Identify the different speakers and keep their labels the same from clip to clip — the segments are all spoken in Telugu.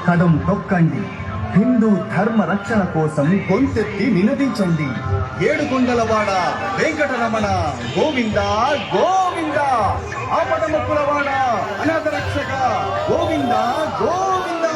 Speaker 1: కదం తొక్కండి. హిందూ ధర్మ రక్షణ కోసం గొంతెత్తి నినదించండి. ఏడుకొండలవాడ వెంకటరమణ గోవింద గోవింద, ఆపదముక్కులవాడ అనాథ రక్షక గోవింద గోవింద.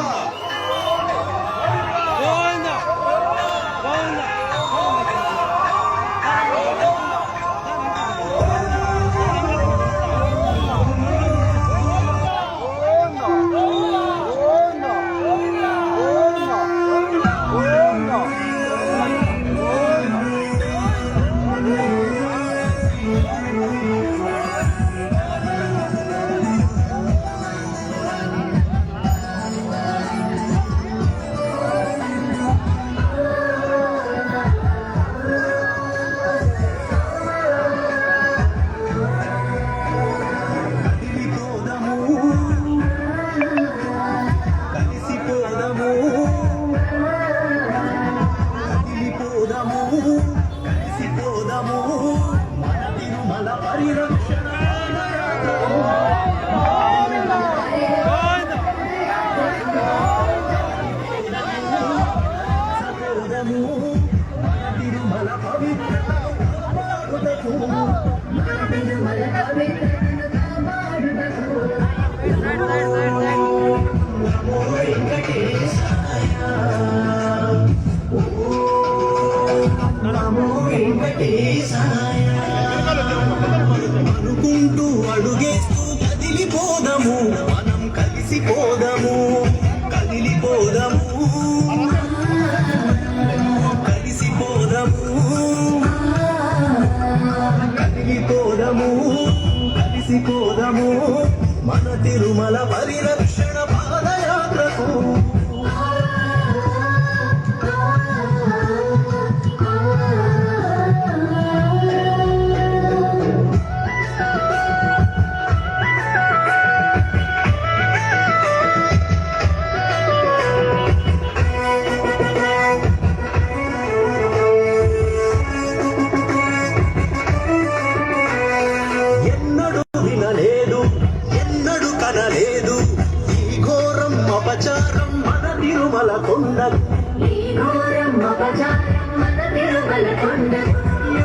Speaker 2: అనుకుంటూ అడుగేస్తూ కదిలిపోదము, మనం కలిసిపోదము, కదిలిపోదము, కలిసిపోదము, కదిలిపోదము, కలిసిపోదము, మన తిరుమల పరిరక్షణ పాదయాత్రకు.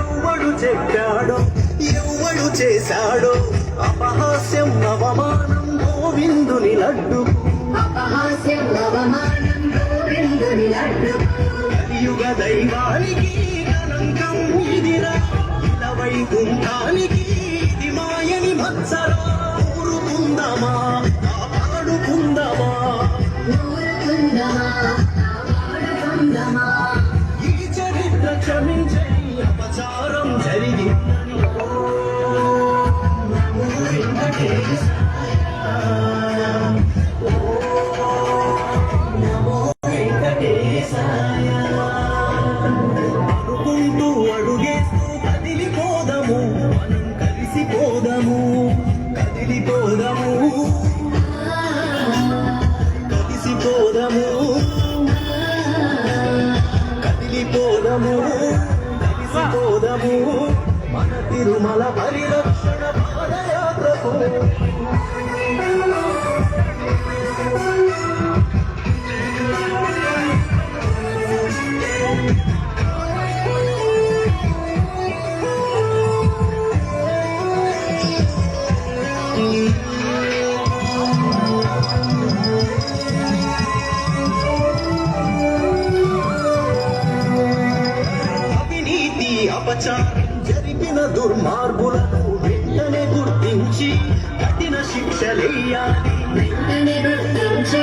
Speaker 2: ఎవ్వడు చెప్పాడో ఎవ్వడు చేశాడో అపహాస్యం అవమానం గోవిందుని లడ్డు,
Speaker 3: అపహాస్యం అవమానం గోవిందుని లడ్డు.
Speaker 2: కలియుగ దైవానికి కలంకం ఇదిరా, వైకుంఠానికి ఇది మాయని మత్సరా. ఊరుకుందమా కాపాడుకుందమా,
Speaker 3: ఊరుకుందమా కాపాడుకుందమా,
Speaker 2: ఈ చరిత్ర క్షమించే అపచారం జరిగిందని. నమో వెంకటేశాయ, నమో వెంకటేశాయ. అనుకుంటూ అడుగేస్తూ కదిలిపోదము, మనం కలిసిపోదము, కదిలిపోదము, కలిసిపోదము, కదిలిపోదము, కలిసిపోదము, మన తిరుమల పరిరక్షణ పాదయాత్రకు. అవినీతి అపచారం జరిపిన దుర్మార్గులను వెంటనే గుర్తించి కఠిన శిక్షలేయాలి,
Speaker 3: వెంటనే గుర్తించి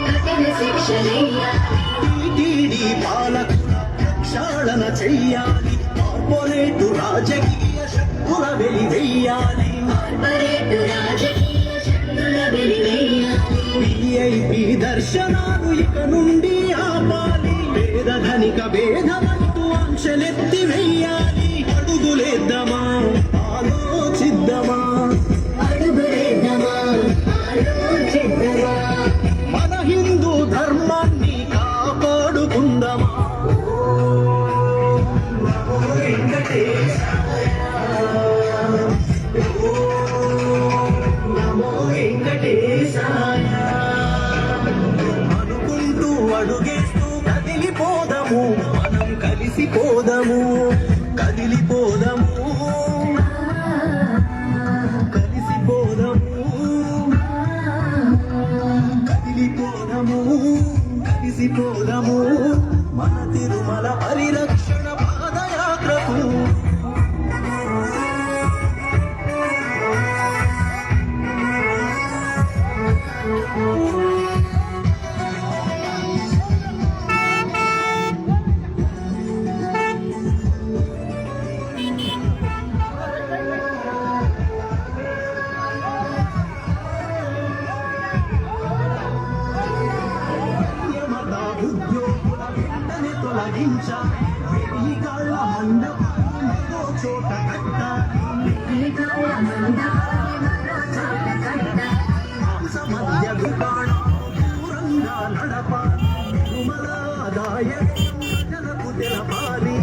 Speaker 3: కఠిన శిక్షలేయాలి.
Speaker 2: టీటీడీ పాలకుల ప్రక్షాళన చెయ్యాలి, కార్పొరేటు రాజకీయ శక్తుల వెలివెయ్యాలి,
Speaker 3: కార్పొరేటు రాజకీయ శక్తుల వెలివేయాలి.
Speaker 2: విఐపి దర్శనాలు ఇక నుండి ఆపాలి, పేద ధనిక భేదమంటూ ఆంక్షలెత్తి వెయ్యాలి. అడుగులేద్దామా ఆలోచిద్దామా,
Speaker 3: అడుగులేద్దామా ఆలోచిద్దామా,
Speaker 2: మన హిందూ ధర్మాన్ని కాపాడుకుందామా. నమో వెంకటేశాయ, నమో వెంకటేశాయ. అడుగేస్తూ కదిలిపోదాము మనం కలిసిపోదాము కదిలిపోదాము కలిసిపోదాము కదిలిపోదాము కలిసిపోదాము మన తిరుమల పరిరక్షణ పాదయాత్రకు యమత ఉద్యోగుల వెంటనే తొలగించ వెయ్యి కాళ్ళ మండపాన్ని మరో చోట కట్ట హంస మధ్య దుకాణం దూరంగా నడప తిరుమల ఆదాయం ప్రజలకు తెలపాలి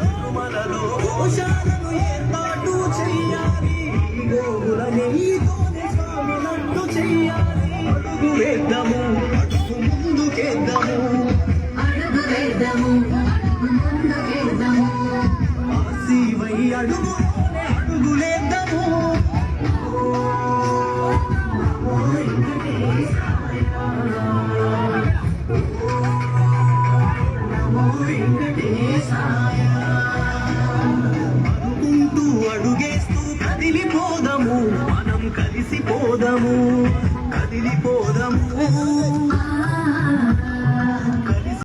Speaker 2: తిరుమలలో గోశాలను ఏర్పాటు చెయ్యాలి గోవుల నెయ్యితోనే స్వాములట్టు చెయ్యాలి అడుగు వేద్దాము అడుగు ముందుకేద్దాము
Speaker 3: అడుగు వేద్దాము అడుగు ముందుకేద్దాము
Speaker 2: ఆశీవై అడుగులోనే అడుగులేద్దాము అనుకుంటూ అడుగేస్తూ కదిలిపోదాము మనం కలిసిపోదాము కదిలిపోదాము